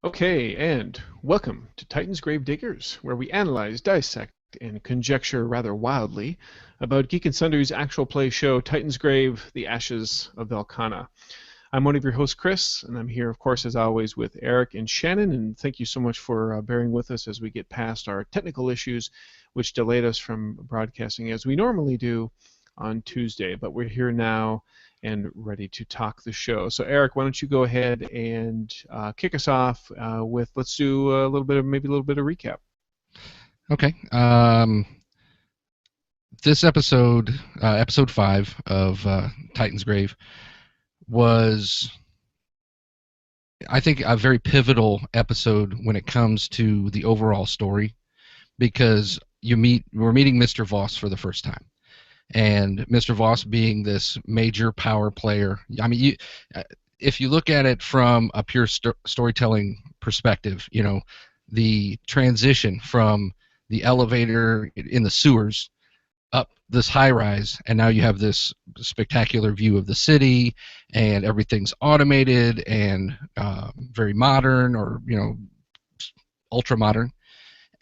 Okay, and welcome to Titansgrave Diggers, where we analyze, dissect, and conjecture rather wildly about Geek and Sundry's actual play show, Titansgrave, The Ashes of Valkana. I'm one of your hosts, Chris, and I'm here, of course, as always, with Eric and Shannon, and thank you so much for bearing with us as we get past our technical issues, which delayed us from broadcasting as we normally do on Tuesday, but we're here now and ready to talk the show. So, Eric, why don't you go ahead and kick us off with let's do a little bit of recap. Okay. This episode, episode 5 of Titansgrave, was, I think, a very pivotal episode when it comes to the overall story, because we're meeting Mr. Voss for the first time, and Mr. Voss being this major power player. I mean, if you look at it from a pure storytelling perspective, the transition from the elevator in the sewers up this high rise, and now you have this spectacular view of the city, and everything's automated and very modern, or ultra modern,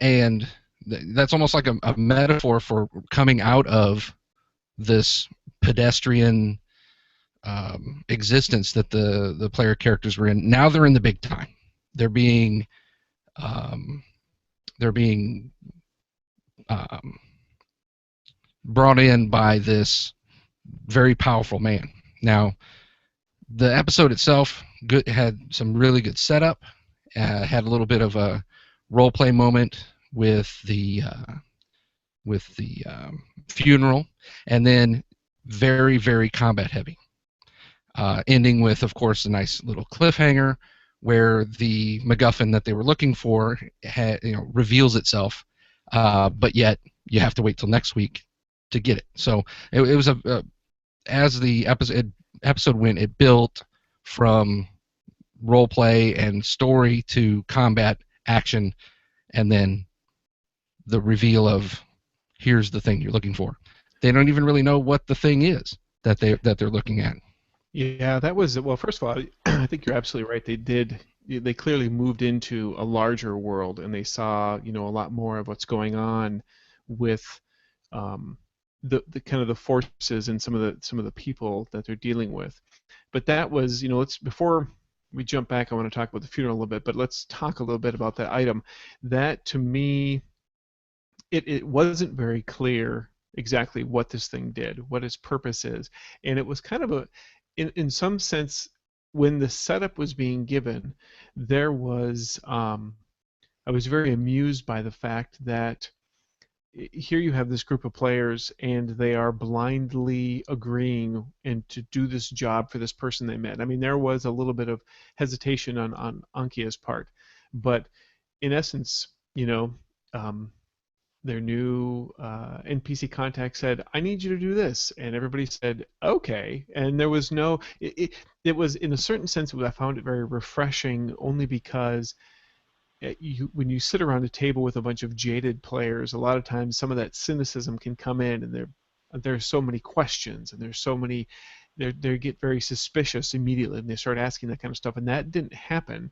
and that's almost like a metaphor for coming out of this pedestrian existence that the player characters were in. Now they're in the big time. They're being um, they're being brought in by this very powerful man. Now, the episode itself had some really good setup. Had a little bit of a role play moment with the funeral, and then very, very combat heavy. Ending with, of course, a nice little cliffhanger where the MacGuffin that they were looking for reveals itself, but yet you have to wait till next week to get it. So it was as the episode went, it built from role play and story to combat, action, and then the reveal of here's the thing you're looking for. They don't even really know what the thing is that they're looking at. Yeah, that was well. First of all, I think you're absolutely right. They clearly moved into a larger world, and they saw a lot more of what's going on with um, the kind of the forces and some of the people that they're dealing with. But that was, let's before we jump back, I want to talk about the funeral a little bit, but let's talk a little bit about that item. That to me, it wasn't very clear exactly what this thing did, what its purpose is, and it was kind of in some sense, when the setup was being given, there was I was very amused by the fact that here you have this group of players and they are blindly agreeing and to do this job for this person they met. I mean, there was a little bit of hesitation on Aankia's part, but in essence, um, their new NPC contact said, "I need you to do this," and everybody said, "Okay." And there was no. It was in a certain sense. I found it very refreshing, only because when you sit around a table with a bunch of jaded players, a lot of times some of that cynicism can come in, and there's so many questions, and there's so many. They get very suspicious immediately, and they start asking that kind of stuff, and that didn't happen.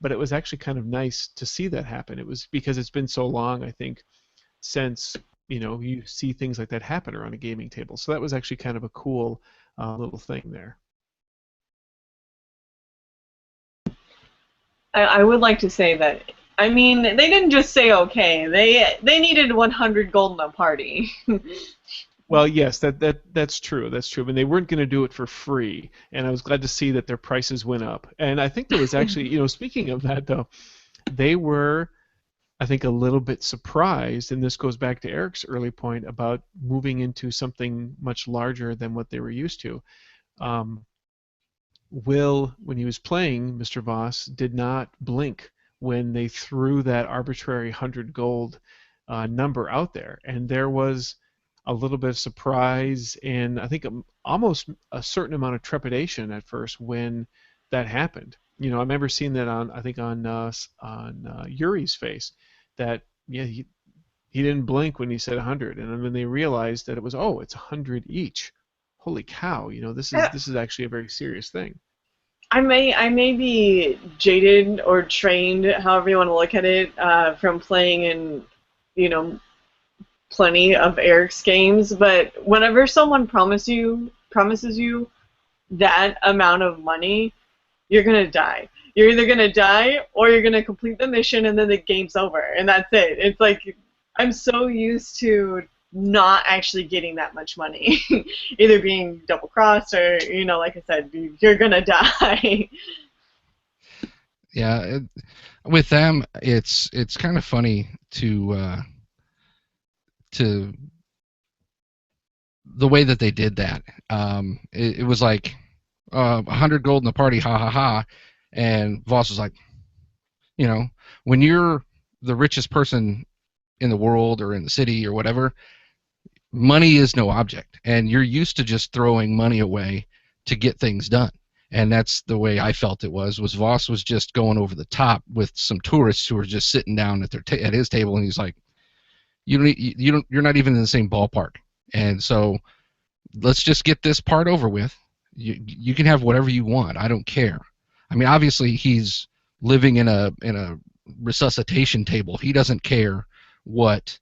But it was actually kind of nice to see that happen. It was because it's been so long, I think, since you see things like that happen around a gaming table. So that was actually kind of a cool little thing there. I would like to say that. I mean, they didn't just say okay. They needed 100 gold in a party. Well, yes, that's true. That's true. I mean, they weren't going to do it for free, and I was glad to see that their prices went up. And I think there was actually, speaking of that though, they were, I think, a little bit surprised, and this goes back to Eric's early point about moving into something much larger than what they were used to. Will, when he was playing, Mr. Voss did not blink when they threw that arbitrary 100 gold number out there, and there was a little bit of surprise and I think almost a certain amount of trepidation at first when that happened. I remember seeing that on Yuri's face, that yeah he didn't blink when he said 100, and then when they realized that it's 100 each. Holy cow! This is actually a very serious thing. I may be jaded or trained, however you want to look at it, from playing in, you know, plenty of Eric's games. But whenever someone promises you that amount of money, you're gonna die. You're either gonna die or you're gonna complete the mission and then the game's over and that's it. It's like I'm so used to not actually getting that much money, either being double crossed or like I said, you're gonna die. Yeah, with them, it's kind of funny to the way that they did that. It was like 100 gold in the party, ha ha ha, and Voss was like, when you're the richest person in the world or in the city or whatever, money is no object, and you're used to just throwing money away to get things done. And that's the way I felt it was Voss was just going over the top with some tourists who were just sitting down at at his table, and he's like, you're not even in the same ballpark, and so let's just get this part over with. You can have whatever you want. I don't care. I mean, obviously he's living in a resuscitation table. He doesn't care what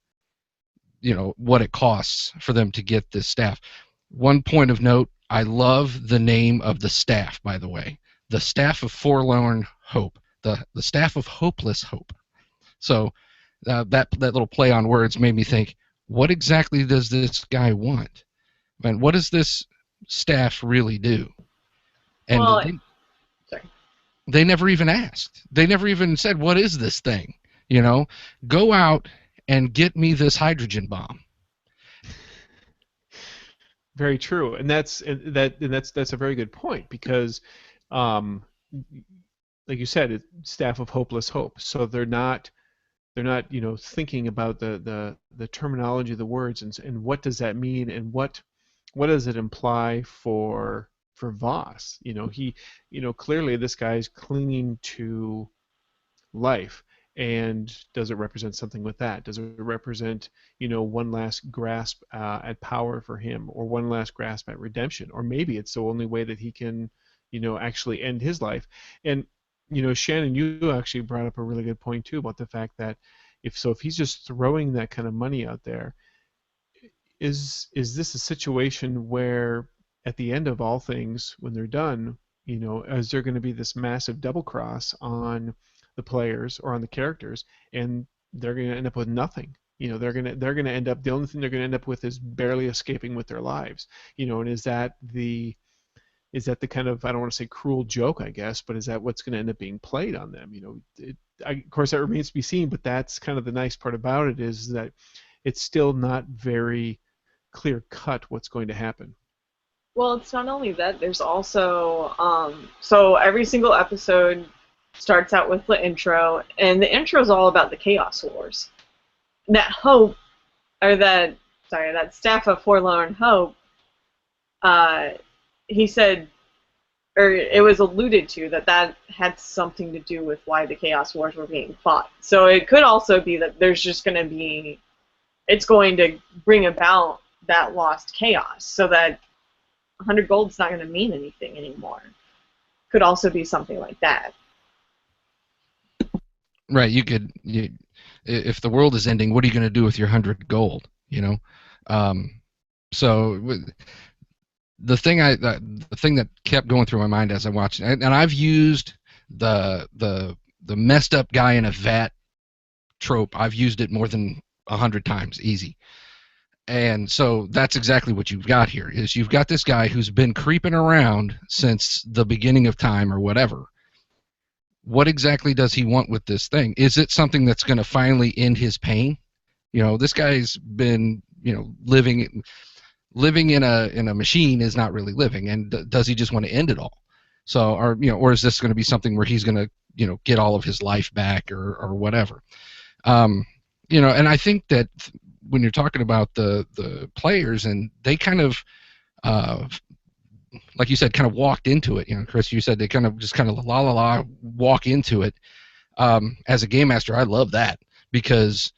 it costs for them to get this staff. One point of note, I love the name of the staff, by the way. The Staff of Forlorn Hope. The Staff of Hopeless Hope. So that little play on words made me think, what exactly does this guy want? And what does this staff really do? And Well, sorry. They never even asked. They never even said, what is this thing? Go out and get me this hydrogen bomb. Very true, and that's a very good point because, like you said, it's Staff of Hopeless Hope. So they're not thinking about the terminology of the words and what does that mean and what does it imply for Voss. Clearly this guy's clinging to life. And does it represent something with that? Does it represent, one last grasp at power for him, or one last grasp at redemption, or maybe it's the only way that he can, actually end his life? And Shannon, you actually brought up a really good point too about the fact that if he's just throwing that kind of money out there, is this a situation where at the end of all things, when they're done, is there going to be this massive double cross on the players or on the characters, and they're going to end up with nothing? They're going to end up, the only thing they're going to end up with is barely escaping with their lives. And is that the kind of, I don't want to say cruel joke, I guess, but is that what's going to end up being played on them? Of course, that remains to be seen, but that's kind of the nice part about it, is that it's still not very clear cut what's going to happen. Well, it's not only that. There's also so every single episode starts out with the intro, and the intro is all about the Chaos Wars. That Staff of Forlorn Hope, he said, or it was alluded to that had something to do with why the Chaos Wars were being fought. So it could also be that there's just going to be, it's going to bring about that lost chaos, so that 100 gold's not going to mean anything anymore. Could also be something like that. Right, if the world is ending, what are you going to do with your 100 gold? So the thing that kept going through my mind as I watched it, and I've used the messed up guy in a vat trope. I've used it more than 100 times, easy. And so that's exactly what you've got here. Is you've got this guy who's been creeping around since the beginning of time or whatever. What exactly does he want with this thing? Is it something that's going to finally end his pain? This guy's been, living in a machine is not really living, and does he just want to end it all? So, or is this going to be something where he's going to, get all of his life back or whatever? And I think that when you're talking about the players, and they kind of, like you said, kind of walked into it. Chris, you said they kind of walk into it. As a game master, I love that, because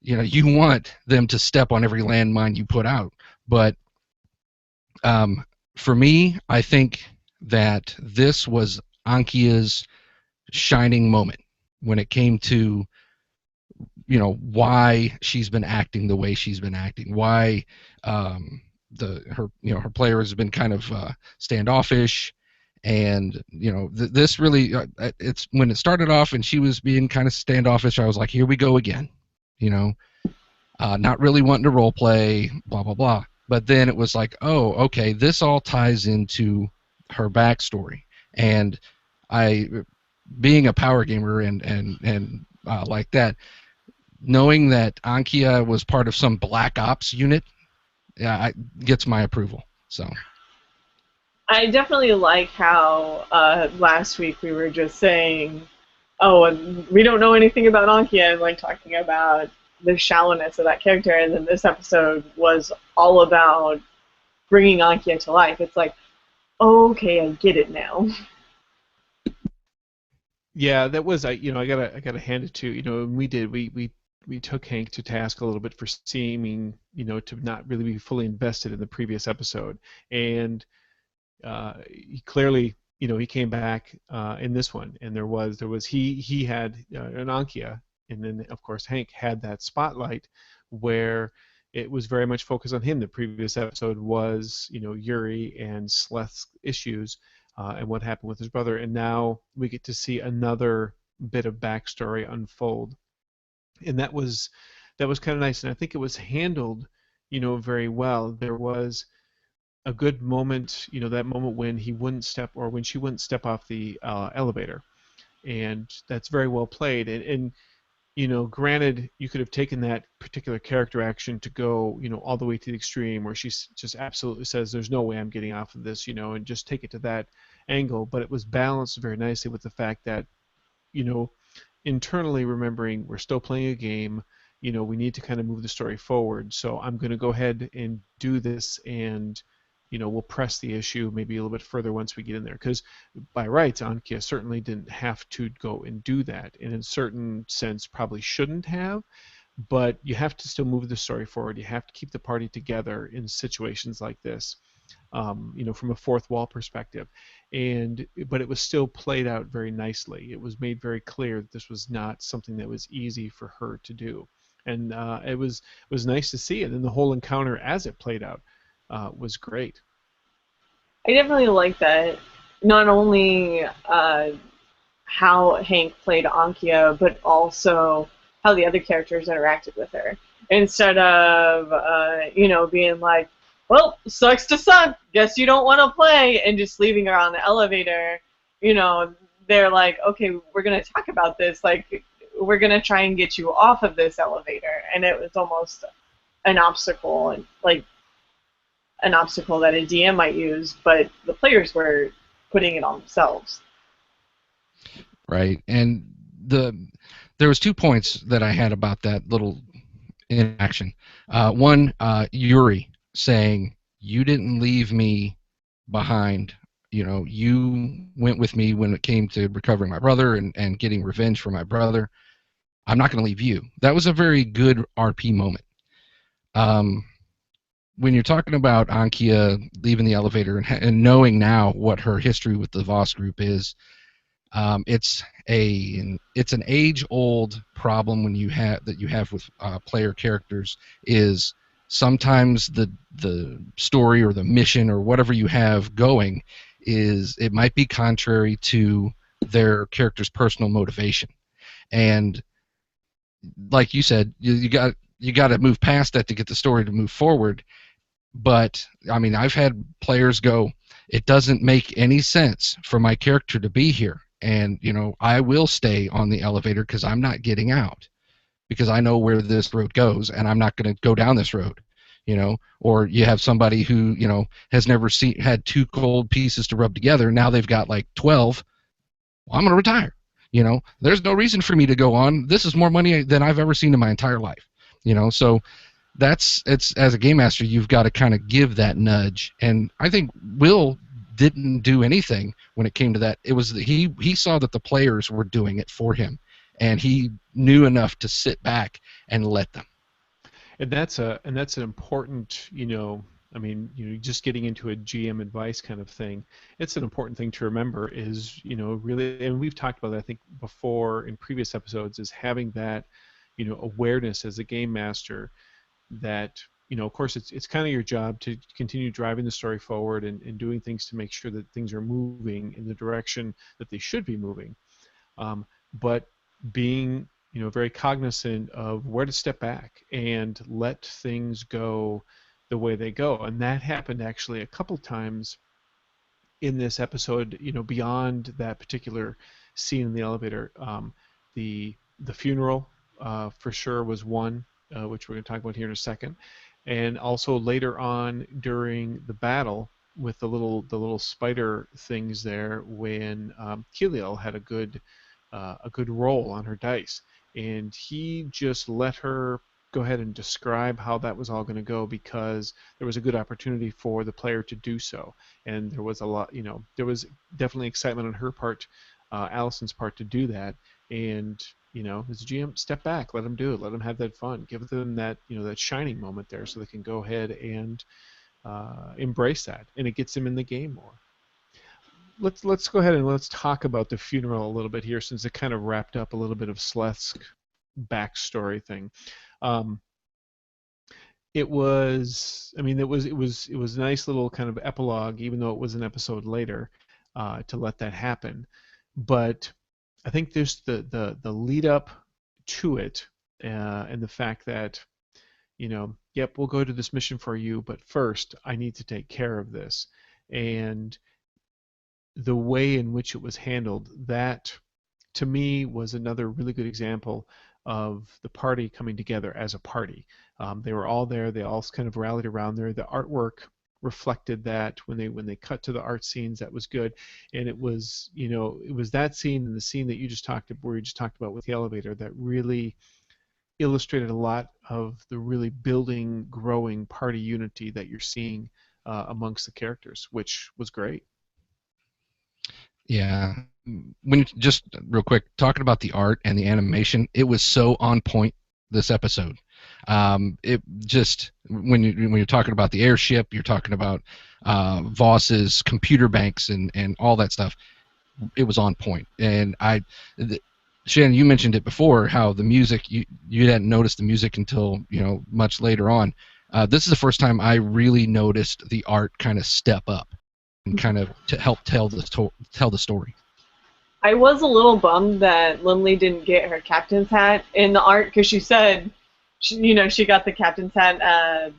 you want them to step on every landmine you put out. But for me, I think that this was Ankia's shining moment when it came to, why she's been acting the way she's been acting, why her player has been kind of standoffish, and this really it's when it started off and she was being kind of standoffish. I was like, here we go again, not really wanting to role play, blah blah blah. But then it was like, oh, okay, this all ties into her backstory, and I, being a power gamer and like that, knowing that Aankia was part of some black ops unit, gets my approval. So I definitely like how last week we were just saying, oh, and we don't know anything about Ankia, and like talking about the shallowness of that character, and then this episode was all about bringing Ankia to life. It's like, okay, I get it now. Yeah, that was I gotta hand it to and we took Hank to task a little bit for seeming to not really be fully invested in the previous episode, and he clearly he came back in this one, and there was he had an Ankia, and then of course Hank had that spotlight where it was very much focused on him. The previous episode was Yuri and Sleth's issues and what happened with his brother, and now we get to see another bit of backstory unfold, and that was kind of nice, and I think it was handled very well. There was a good moment, that moment when he wouldn't step or when she wouldn't step off the elevator, and that's very well played. And granted, you could have taken that particular character action to go, all the way to the extreme, where she just absolutely says, "There's no way I'm getting off of this," and just take it to that angle. But it was balanced very nicely with the fact that, you know, internally remembering we're still playing a game. We need to kind of move the story forward. So I'm going to go ahead and do this, and we'll press the issue maybe a little bit further once we get in there. Because by rights, Ankia certainly didn't have to go and do that, and in a certain sense probably shouldn't have. But you have to still move the story forward. You have to keep the party together in situations like this, from a fourth wall perspective. But it was still played out very nicely. It was made very clear that this was not something that was easy for her to do, and it was nice to see it. And the whole encounter as it played out was great. I definitely like that. Not only how Hank played Ankia, but also how the other characters interacted with her. Instead of, being like, well, sucks to suck, guess you don't want to play, and just leaving her on the elevator, they're like, okay, we're going to talk about this. Like, we're going to try and get you off of this elevator. And it was almost an obstacle, like an obstacle that a DM might use, but the players were putting it on themselves. right, and there was 2 points that I had about that little interaction. One, Yuri saying, "You didn't leave me behind. You went with me when it came to recovering my brother and getting revenge for my brother. I'm not going to leave you." That was a very good RP moment. When you're talking about Ankia leaving the elevator and knowing now what her history with the Voss group is, it's an age-old problem when you have with player characters, is sometimes the story or the mission or whatever you have going it might be contrary to their character's personal motivation. And like you said, you got to move past that to get the story to move forward. But I mean, I've had players go, "It doesn't make any sense for my character to be here, and I will stay on the elevator because I'm not getting out, because I know where this road goes and I'm not going to go down this road." Or you have somebody who has never had 2 cold pieces to rub together. Now they've got like 12. Well, I'm going to retire. There's no reason for me to go on. This is more money than I've ever seen in my entire life. So it's as a game master, you've got to kind of give that nudge. And I think Will didn't do anything when it came to that. It was he saw that the players were doing it for him, and he knew enough to sit back and let them. And that's an important I mean, just getting into a GM advice kind of thing, it's an important thing to remember is, really, and we've talked about that, I think, before in previous episodes, is having that, awareness as a game master that, of course, it's kind of your job to continue driving the story forward and doing things to make sure that things are moving in the direction that they should be moving. But being very cognizant of where to step back and let things go the way they go, and that happened actually a couple times in this episode. Beyond that particular scene in the elevator, the funeral for sure was one, which we're going to talk about here in a second, and also later on during the battle with the little spider things there when Kiliel had a good roll on her dice, and he just let her go ahead and describe how that was all going to go because there was a good opportunity for the player to do so, and there was a lot, there was definitely excitement on her part, Allison's part, to do that, and as a GM, step back, let them do it, let them have that fun, give them that that shining moment there, so they can go ahead and embrace that, and it gets them in the game more. Let's go ahead and let's talk about the funeral a little bit here, since it kind of wrapped up a little bit of Sleth's backstory thing. Um, it was, I mean, it was a nice little kind of epilogue, even though it was an episode later, to let that happen. But I think there's the lead up to it, and the fact that yep, we'll go to this mission for you, but first I need to take care of this, and the way in which it was handled, that to me was another really good example of the party coming together as a party. They were all there. They all kind of rallied around there. The artwork reflected that when they cut to the art scenes, that was good. And it was it was that scene and the scene that you just talked about, where you just talked about with the elevator, that really illustrated a lot of the really building, growing party unity that you're seeing amongst the characters, which was great. Yeah. When just real quick, talking about the art and the animation, it was so on point this episode. It just when you're talking about the airship, you're talking about Voss's computer banks and all that stuff. It was on point. And Shannon, you mentioned it before, how the music, you didn't notice the music until much later on. This is the first time I really noticed the art kind of step up and kind of to help tell the story. I was a little bummed that Lindley didn't get her captain's hat in the art, because she said, she got the captain's hat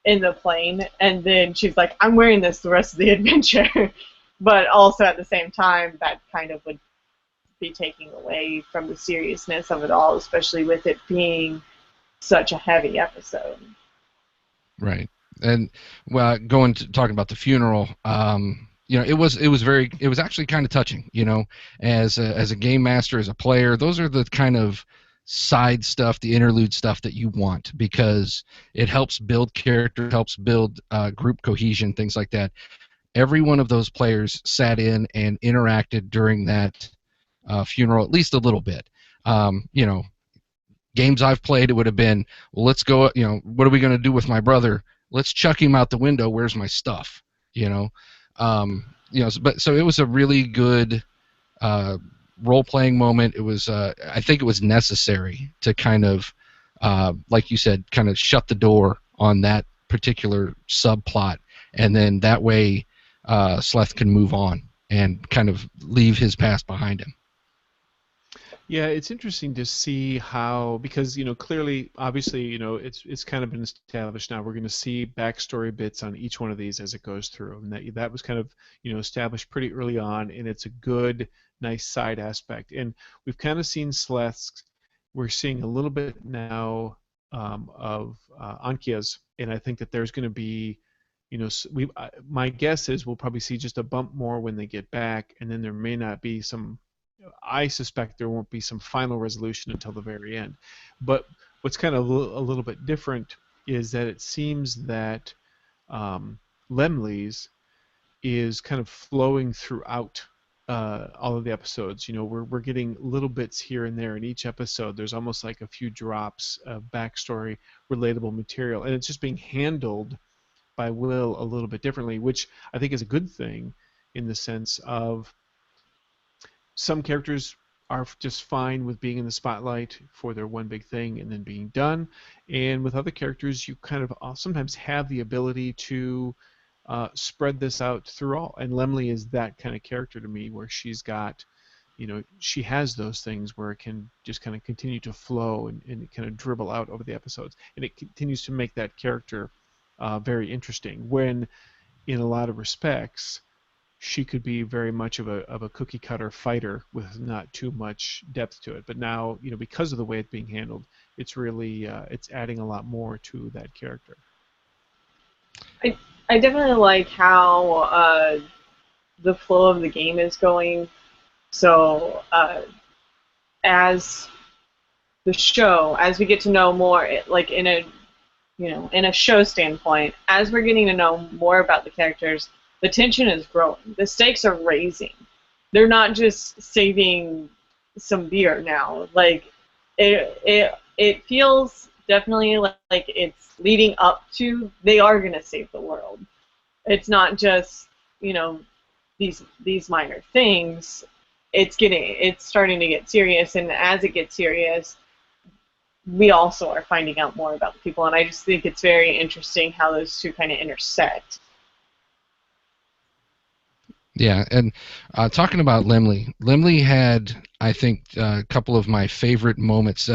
in the plane, and then she's like, I'm wearing this the rest of the adventure. But also at the same time, that kind of would be taking away from the seriousness of it all, especially with it being such a heavy episode. Right. And well, talking about the funeral, it was actually kind of touching. As a game master, as a player, those are the kind of side stuff, the interlude stuff that you want, because it helps build character, helps build group cohesion, things like that. Every one of those players sat in and interacted during that funeral at least a little bit. Games I've played, it would have been, well, let's go, what are we going to do with my brother? Let's chuck him out the window. Where's my stuff? But so it was a really good role-playing moment. It was, I think it was necessary to kind of, like you said, kind of shut the door on that particular subplot, and then that way Sleth can move on and kind of leave his past behind him. Yeah, it's interesting to see how, because clearly, obviously, it's kind of been established now. We're going to see backstory bits on each one of these as it goes through, and that was kind of established pretty early on, and it's a good, nice side aspect. And we've kind of seen Sleth's. We're seeing a little bit now of Aankia's, and I think that there's going to be, my guess is we'll probably see just a bump more when they get back, and then there may not be some. I suspect there won't be some final resolution until the very end. But what's kind of a little bit different is that it seems that Lemley's is kind of flowing throughout all of the episodes. We're getting little bits here and there in each episode. There's almost like a few drops of backstory, relatable material, and it's just being handled by Will a little bit differently, which I think is a good thing in the sense of some characters are just fine with being in the spotlight for their one big thing and then being done. And with other characters, you kind of sometimes have the ability to spread this out through all. And Lemley is that kind of character to me, where she's got, she has those things where it can just kind of continue to flow and kind of dribble out over the episodes. And it continues to make that character very interesting. When, in a lot of respects, she could be very much of a cookie cutter fighter with not too much depth to it. But now, because of the way it's being handled, it's really it's adding a lot more to that character. I definitely like how the flow of the game is going. So as the show, as we get to know more, like in a show standpoint, as we're getting to know more about the characters, the tension is growing. The stakes are raising. They're not just saving some beer now. Like it feels definitely like it's leading up to they are gonna save the world. It's not just these minor things. It's starting to get serious, and as it gets serious, we also are finding out more about the people, and I just think it's very interesting how those two kind of intersect. Yeah, and talking about Lemley had, I think, a couple of my favorite moments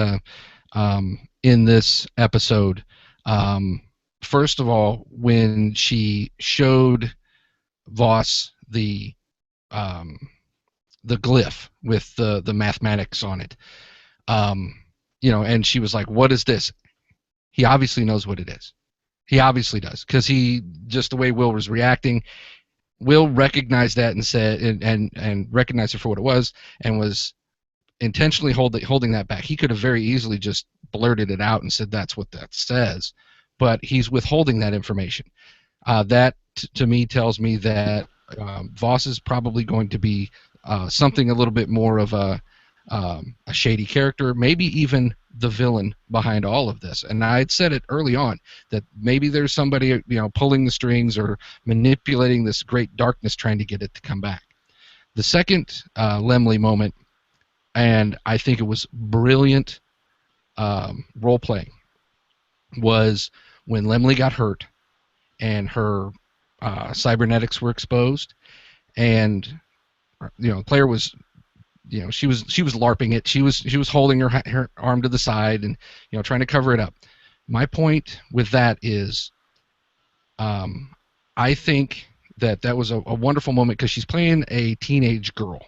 in this episode. First of all, when she showed Voss the glyph with the mathematics on it, and she was like, "What is this?" He obviously knows what it is. He obviously does, because just the way Will was reacting. Will recognized that and said and recognized it for what it was, and was intentionally holding that back. He could have very easily just blurted it out and said that's what that says, but he's withholding that information. That to me tells me that Voss is probably going to be something a little bit more of a shady character, maybe even the villain behind all of this. And I had said it early on that maybe there's somebody pulling the strings or manipulating this great darkness, trying to get it to come back. The second Lemley moment, and I think it was brilliant role playing, was when Lemley got hurt and her cybernetics were exposed, and the player was, she was LARPing it. She was holding her arm to the side and trying to cover it up. My point with that is, I think that was a wonderful moment, because she's playing a teenage girl,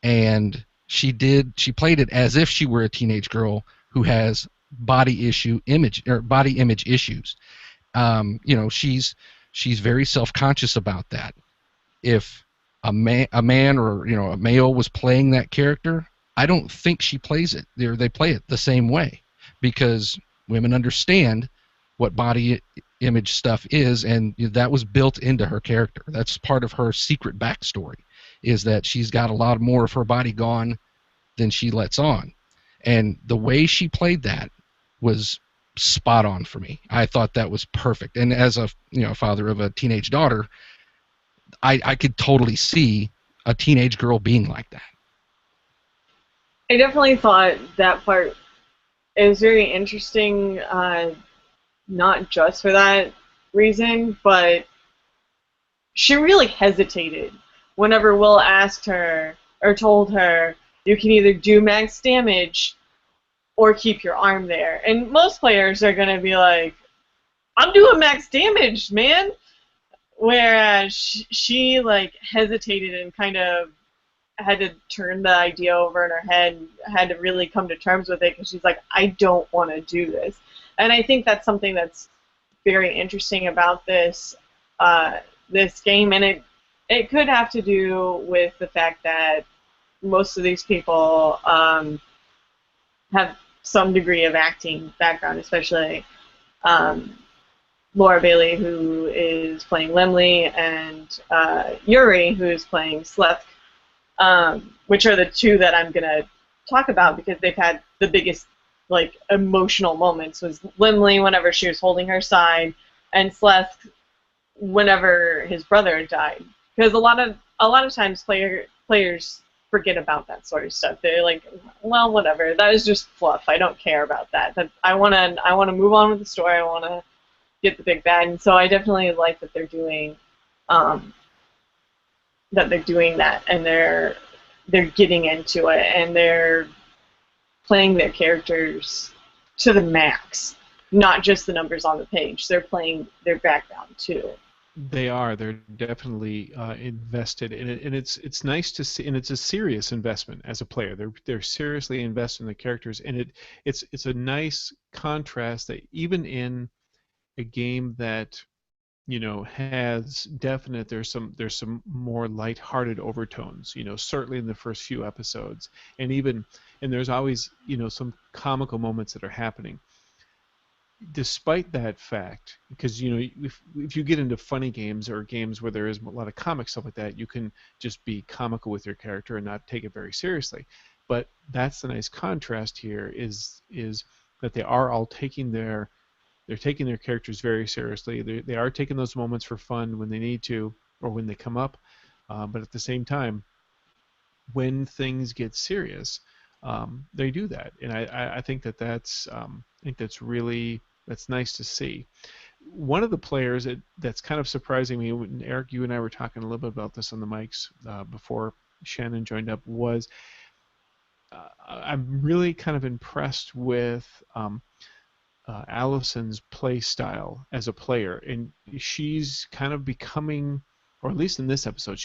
and she played it as if she were a teenage girl who has body image issues. She's very self-conscious about that. If a man or a male was playing that character, I don't think she plays it. They play it the same way, because women understand what body image stuff is, and that was built into her character. That's part of her secret backstory, is that she's got a lot more of her body gone than she lets on, and the way she played that was spot on for me. I thought that was perfect, and as a father of a teenage daughter, I could totally see a teenage girl being like that. I definitely thought that part is very interesting, not just for that reason, but she really hesitated whenever Will asked her or told her, you can either do max damage or keep your arm there. And most players are going to be like, I'm doing max damage, man. Whereas she like hesitated and kind of had to turn the idea over in her head and had to really come to terms with it, because she's like, I don't want to do this. And I think that's something that's very interesting about this this game, and it could have to do with the fact that most of these people have some degree of acting background, especially Laura Bailey, who is playing Lemley, and Yuri, who is playing Sleth, which are the two that I'm going to talk about, because they've had the biggest emotional moments. Was Lemley whenever she was holding her side, and Sleth whenever his brother died, because a lot of times players forget about that sort of stuff. They're like, well, whatever, that is just fluff. I don't care about that. I wanna move on with the story. I wanna get the big bad. And so I definitely like that they're doing that, and they're getting into it, and they're playing their characters to the max, not just the numbers on the page. They're playing their background too. They are. They're definitely invested in it, and it's nice to see. And it's a serious investment as a player. They're seriously invested in the characters, and it's a nice contrast that even in a game that has definite there's some more lighthearted overtones, certainly in the first few episodes, and there's always some comical moments that are happening. Despite that fact, because if you get into funny games or games where there is a lot of comic stuff like that, you can just be comical with your character and not take it very seriously. But that's the nice contrast here is that they are all they're taking their characters very seriously. They are taking those moments for fun when they need to or when they come up, but at the same time, when things get serious, they do that, and I think that's nice to see. One of the players that's kind of surprising me, when Eric, you and I were talking a little bit about this on the mics before Shannon joined up, was I'm really kind of impressed with Allison's play style as a player, and she's kind of becoming, or at least in this episode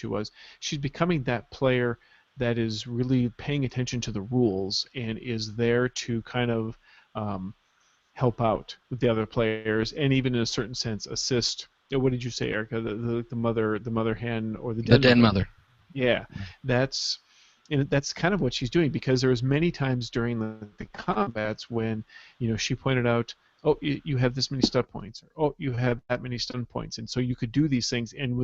she's becoming that player that is really paying attention to the rules and is there to kind of help out with the other players, and even in a certain sense assist. What did you say, Erica? The mother hen, or the den mother. Yeah, that's kind of what she's doing, because there was many times during the combats when she pointed out, oh, you have this many stun points, or oh, you have that many stun points, and so you could do these things, and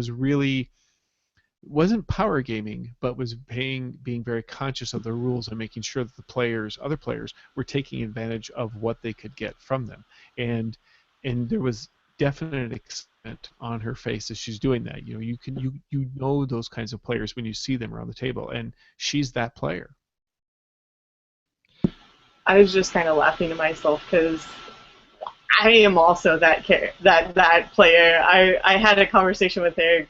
wasn't power gaming, but was being very conscious of the rules and making sure that other players were taking advantage of what they could get from them, and there was definite excitement on her face as she's doing that. You know those kinds of players when you see them around the table, and she's that player. I was just kind of laughing to myself because I am also that player. I had a conversation with Eric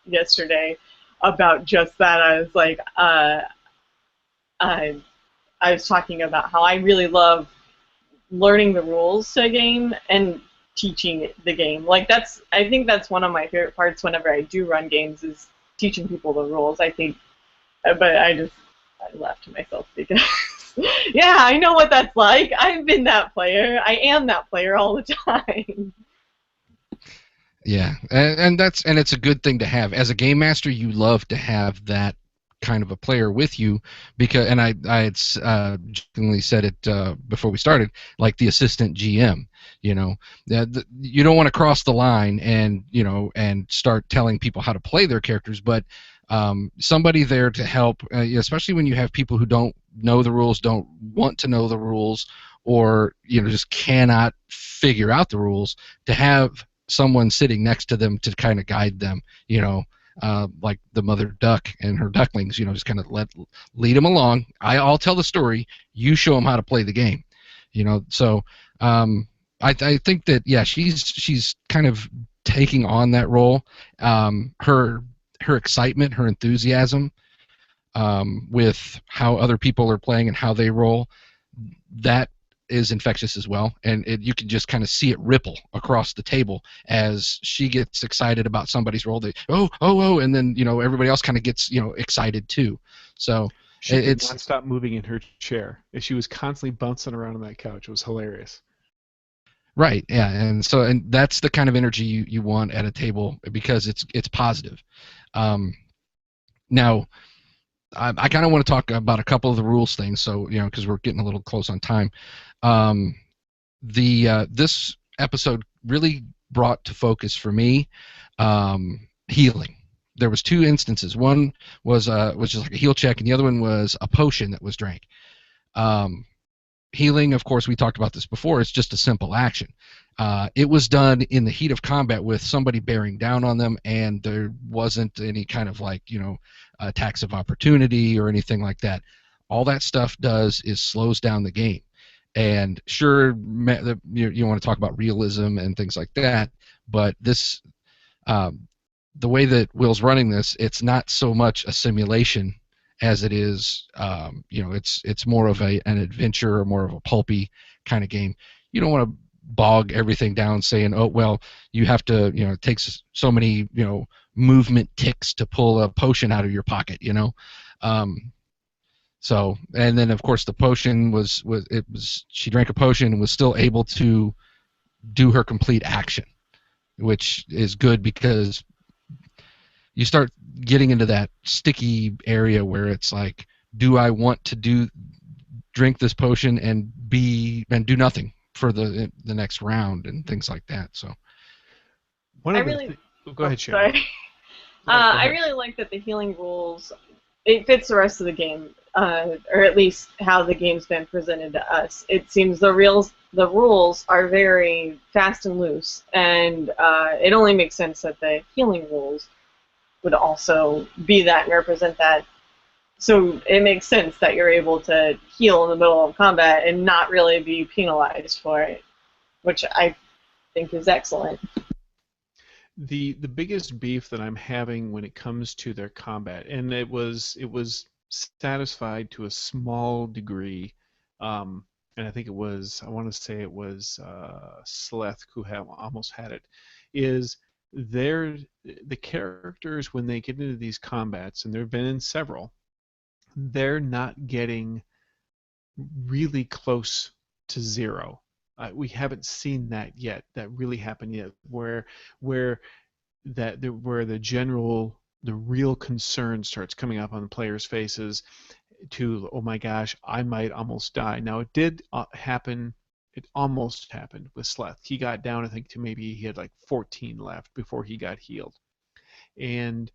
yesterday about just that. I was like, I was talking about how I really love learning the rules to a game and teaching the game. Like I think that's one of my favorite parts whenever I do run games, is teaching people the rules. I think, but I laughed to myself because yeah, I know what that's like. I've been that player. I am that player all the time. Yeah, and it's a good thing to have. As a game master, you love to have that kind of a player with you, because, and I had jokingly said it before we started, like the assistant GM. You don't want to cross the line and start telling people how to play their characters, but somebody there to help, especially when you have people who don't know the rules, don't want to know the rules, or just cannot figure out the rules, to have someone sitting next to them to kind of guide them, like the mother duck and her ducklings, just kind of lead them along. I'll tell the story, you show them how to play the game, so I think that, yeah, she's kind of taking on that role. Her excitement, her enthusiasm with how other people are playing and how they roll, that is infectious as well, and you can just kind of see it ripple across the table as she gets excited about somebody's role. They and then everybody else kind of gets excited too. So she did not stop moving in her chair. She was constantly bouncing around on that couch. It was hilarious. Right, yeah, and that's the kind of energy you want at a table, because it's positive. Now, I kind of want to talk about a couple of the rules things, so because we're getting a little close on time. This episode really brought to focus for me healing. There was two instances. One was just like a heal check, and the other one was a potion that was drank. Healing, of course, we talked about this before. It's just a simple action. It was done in the heat of combat with somebody bearing down on them, and there wasn't any kind of like, attacks of opportunity or anything like that. All that stuff does is slows down the game. And sure, you want to talk about realism and things like that, but this, the way that Will's running this, it's not so much a simulation as it is, it's more of an adventure or more of a pulpy kind of game. You don't want to bog everything down saying, oh, well, you have to, it takes so many, movement ticks to pull a potion out of your pocket, So, and then of course the potion was she drank a potion and was still able to do her complete action, which is good because you start getting into that sticky area where it's like, do I want to drink this potion and do nothing for the next round and things like that. So go ahead, Shannon. Sorry. I really like that the healing rules, it fits the rest of the game, or at least how the game's been presented to us. It seems the rules are very fast and loose, and it only makes sense that the healing rules would also be that and represent that. So it makes sense that you're able to heal in the middle of combat and not really be penalized for it, which I think is excellent. The biggest beef that I'm having when it comes to their combat, and it was satisfied to a small degree, and I think I want to say it was Sleth who almost had it, is the characters when they get into these combats, and there've been in several, they're not getting really close to zero. We haven't seen that yet. That really happened yet, where the real concern starts coming up on the players' faces. To, oh my gosh, I might almost die. Now it did happen. It almost happened with Sleth. He got down, I think, to maybe he had like 14 left before he got healed, and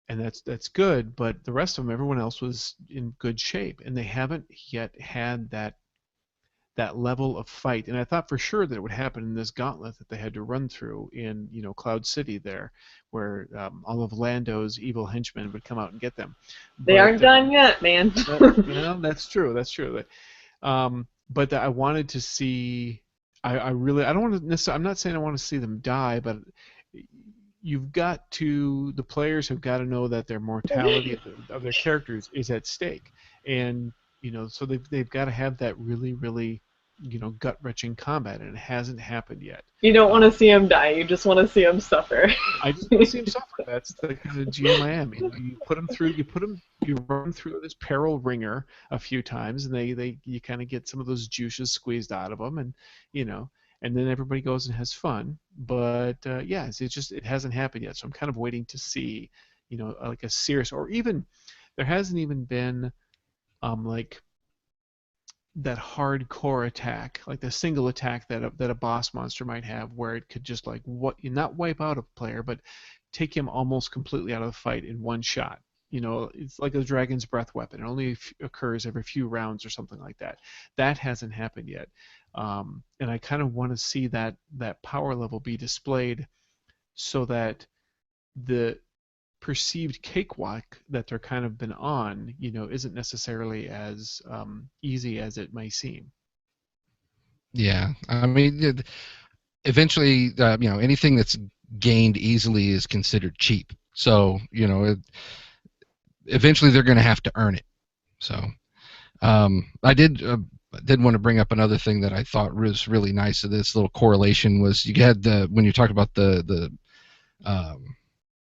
that's good. But the rest of them, everyone else was in good shape, and they haven't yet had that level of fight. And I thought for sure that it would happen in this gauntlet that they had to run through in Cloud City there, where all of Lando's evil henchmen would come out and get them. They aren't done yet, man. That's true. That's true. But I wanted to see. I don't want to necessarily. I'm not saying I want to see them die, but the players have got to know that their mortality of their characters is at stake, and so they've got to have that really, really, gut-wrenching combat, and it hasn't happened yet. You don't want to see him die. You just want to see him suffer. I just want to see him suffer. That's the kind of GM I am. You put him through. You run through this peril ringer a few times, and you kind of get some of those juices squeezed out of them, and and then everybody goes and has fun. But it hasn't happened yet. So I'm kind of waiting to see, like a serious, or even there hasn't even been like that hardcore attack, like the single attack that a boss monster might have, where it could just like not wipe out a player, but take him almost completely out of the fight in one shot. It's like a dragon's breath weapon. It only occurs every few rounds or something like that. That hasn't happened yet, and I kind of want to see that power level be displayed, so that the perceived cakewalk that they're kind of been on, isn't necessarily as easy as it may seem. Yeah, I mean, eventually, anything that's gained easily is considered cheap. So, eventually they're going to have to earn it. So, I did want to bring up another thing that I thought was really nice of this little correlation was you had when you talk about the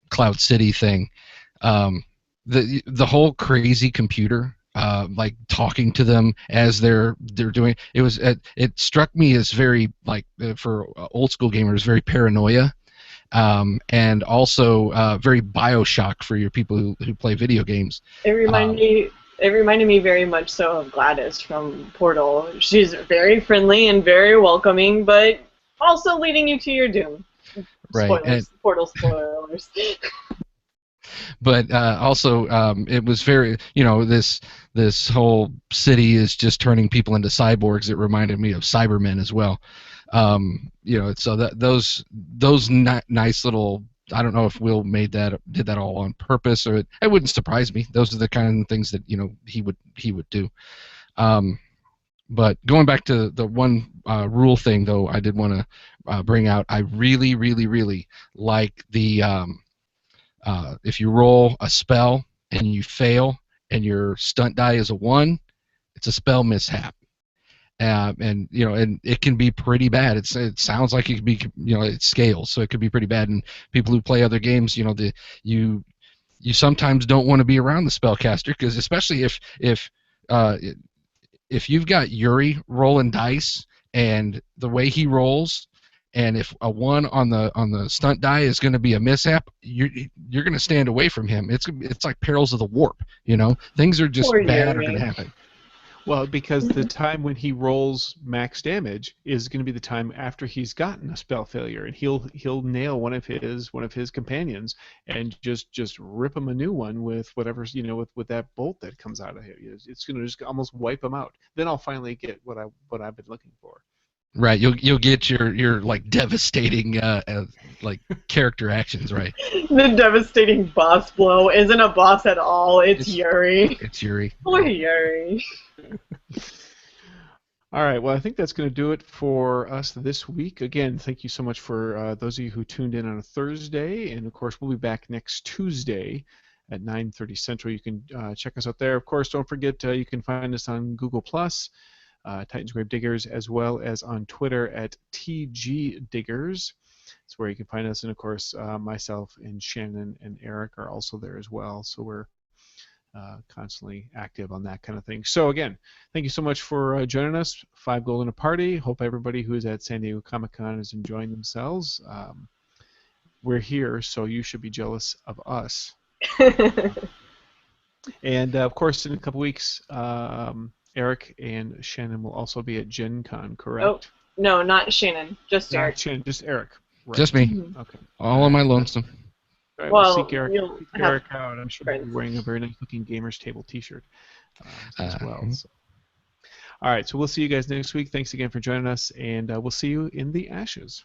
Cloud City thing, the whole crazy computer, like talking to them as they're doing it struck me as very like for old school gamers very paranoia, and also very BioShock for your people who play video games. It reminded me very much so of Gladys from Portal. She's very friendly and very welcoming, but also leading you to your doom. Right. Spoilers. Portal spoilers. But also, it was very, this whole city is just turning people into cyborgs. It reminded me of Cybermen as well. So that nice little. I don't know if Will did that all on purpose, or it wouldn't surprise me. Those are the kind of things that he would do. But going back to the one rule thing, though, I did want to bring out. I really, really, really like the if you roll a spell and you fail and your stunt die is a 1, it's a spell mishap. And it can be pretty bad. It sounds like it could be, it scales, so it could be pretty bad. And people who play other games, you sometimes don't want to be around the spellcaster, because especially if you've got Yuri rolling dice and the way he rolls, and if a 1 on the stunt die is going to be a mishap, you're going to stand away from him. It's like perils of the warp. Things are just Poor bad are Yuri. going to happen. Well, because the time when he rolls max damage is going to be the time after he's gotten a spell failure, and he'll nail one of his companions and just rip him a new one with whatever's with that bolt that comes out of him. It's going to just almost wipe him out. Then I'll finally get what I've been looking for. Right, you'll get your like devastating like character actions, right? The devastating boss blow isn't a boss at all. It's Yuri. It's Yuri. Poor Yuri. All right, well, I think that's going to do it for us this week. Again, thank you so much for those of you who tuned in on a Thursday, and of course we'll be back next Tuesday at 9:30 Central. You can check us out there. Of course, don't forget you can find us on Google+, Titansgrave Diggers, as well as on Twitter at TG Diggers. It's where you can find us, and of course myself and Shannon and Eric are also there as well, so we're constantly active on that kind of thing. So again, thank you so much for joining us. 5 Gold in a Party. Hope everybody who is at San Diego Comic-Con is enjoying themselves. We're here, so you should be jealous of us. And of course, in a couple weeks, Eric and Shannon will also be at Gen Con, correct? Oh, no, not Shannon. Just Not Eric. Shannon, just Eric. Right. Just me. Mm-hmm. Okay. All on my lonesome. All right, Well, we'll seek Eric you'll out. I'm sure he'll be friends. wearing a very nice looking Gamers Table T-shirt as well. Mhm. So. All right, so we'll see you guys next week. Thanks again for joining us, and we'll see you in the Ashes.